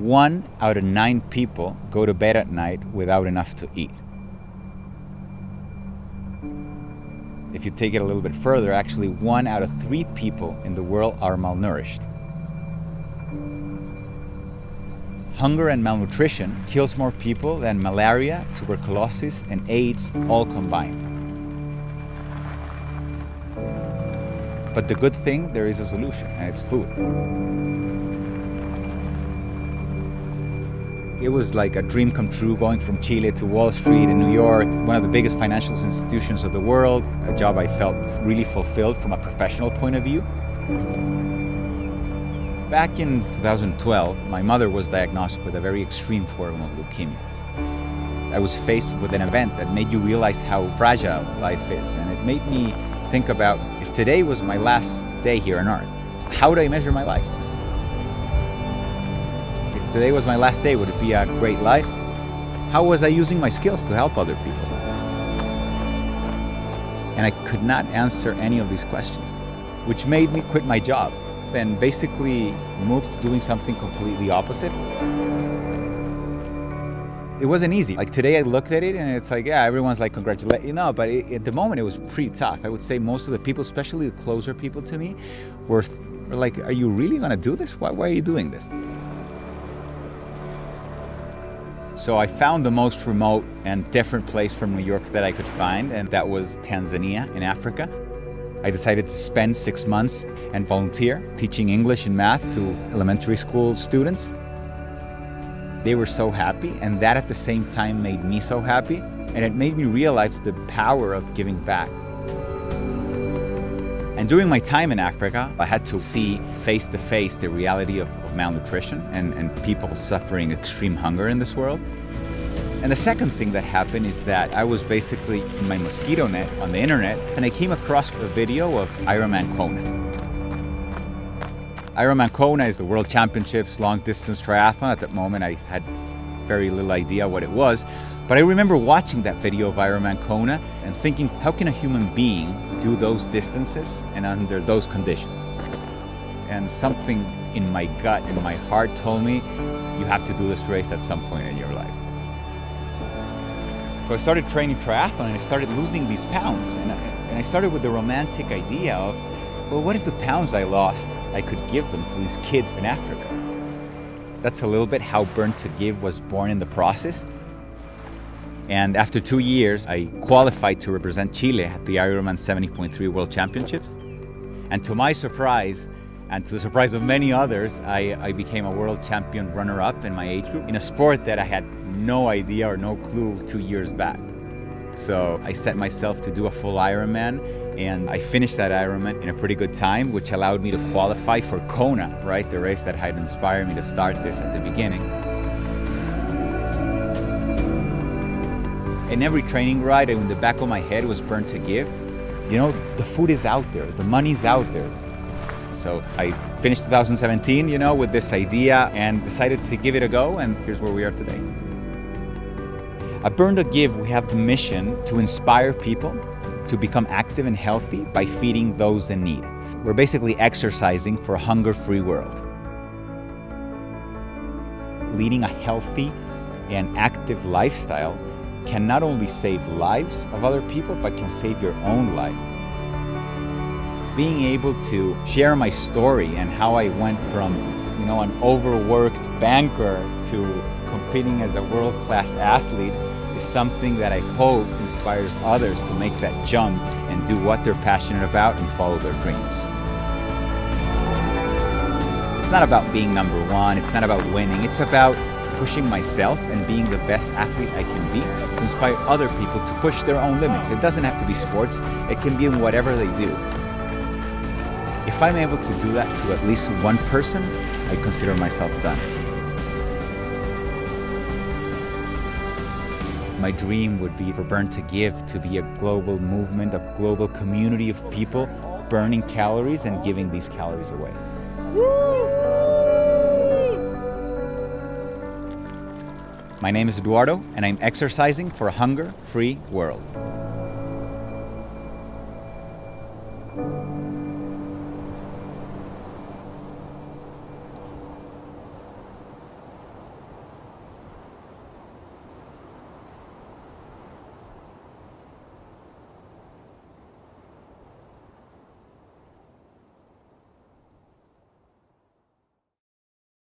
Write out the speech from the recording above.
1 out of 9 people go to bed at night without enough to eat. If you take it a little bit further, actually 1 out of 3 people in the world are malnourished. Hunger and malnutrition kills more people than malaria, tuberculosis, and AIDS all combined. But the good thing, there is a solution, and it's food. It was like a dream come true, going from Chile to Wall Street in New York, one of the biggest financial institutions of the world, a job I felt really fulfilled from a professional point of view. Back in 2012, my mother was diagnosed with a very extreme form of leukemia. I was faced with an event that made you realize how fragile life is, and it made me think about, if today was my last day here on Earth, how would I measure my life? If today was my last day, would it be a great life? How was I using my skills to help other people? And I could not answer any of these questions, which made me quit my job and basically moved to doing something completely opposite. It wasn't easy. Like today I looked at it and it's like, yeah, everyone's like, congratulate you know, but at the moment it was pretty tough. I would say most of the people, especially the closer people to me, were like, are you really gonna do this? Why are you doing this? So I found the most remote and different place from New York that I could find, and that was Tanzania in Africa. I decided to spend 6 months and volunteer teaching English and math to elementary school students. They were so happy, and that at the same time made me so happy, and it made me realize the power of giving back. And during my time in Africa, I had to see face to face the reality of malnutrition and people suffering extreme hunger in this world. And the second thing that happened is that I was basically in my mosquito net on the internet, and I came across a video of Ironman Kona. Ironman Kona is the World Championships long distance triathlon. At that moment, I had very little idea what it was. But I remember watching that video of Ironman Kona and thinking, how can a human being do those distances and under those conditions? And something in my gut, in my heart told me, you have to do this race at some point in your life. So I started training triathlon and I started losing these pounds. And I started with the romantic idea of, well, what if the pounds I lost, I could give them to these kids in Africa? That's a little bit how Burn to Give was born in the process. And after 2 years, I qualified to represent Chile at the Ironman 70.3 World Championships. And to my surprise, and to the surprise of many others, I became a world champion runner-up in my age group in a sport that I had no idea or no clue 2 years back. So I set myself to do a full Ironman, and I finished that Ironman in a pretty good time, which allowed me to qualify for Kona, right? The race that had inspired me to start this at the beginning. In every training ride, in the back of my head was Burn to Give. You know, the food is out there, the money's out there. So I finished 2017, you know, with this idea and decided to give it a go, and here's where we are today. At Burn to Give, we have the mission to inspire people to become active and healthy by feeding those in need. We're basically exercising for a hunger-free world. Leading a healthy and active lifestyle can not only save lives of other people, but can save your own life. Being able to share my story and how I went from, you know, an overworked banker to competing as a world-class athlete is something that I hope inspires others to make that jump and do what they're passionate about and follow their dreams. It's not about being number one, it's not about winning, it's about pushing myself and being the best athlete I can be to inspire other people to push their own limits. It doesn't have to be sports, it can be in whatever they do. If I'm able to do that to at least one person, I consider myself done. My dream would be for Burn to Give to be a global movement, a global community of people burning calories and giving these calories away. My name is Eduardo, and I'm exercising for a hunger-free world.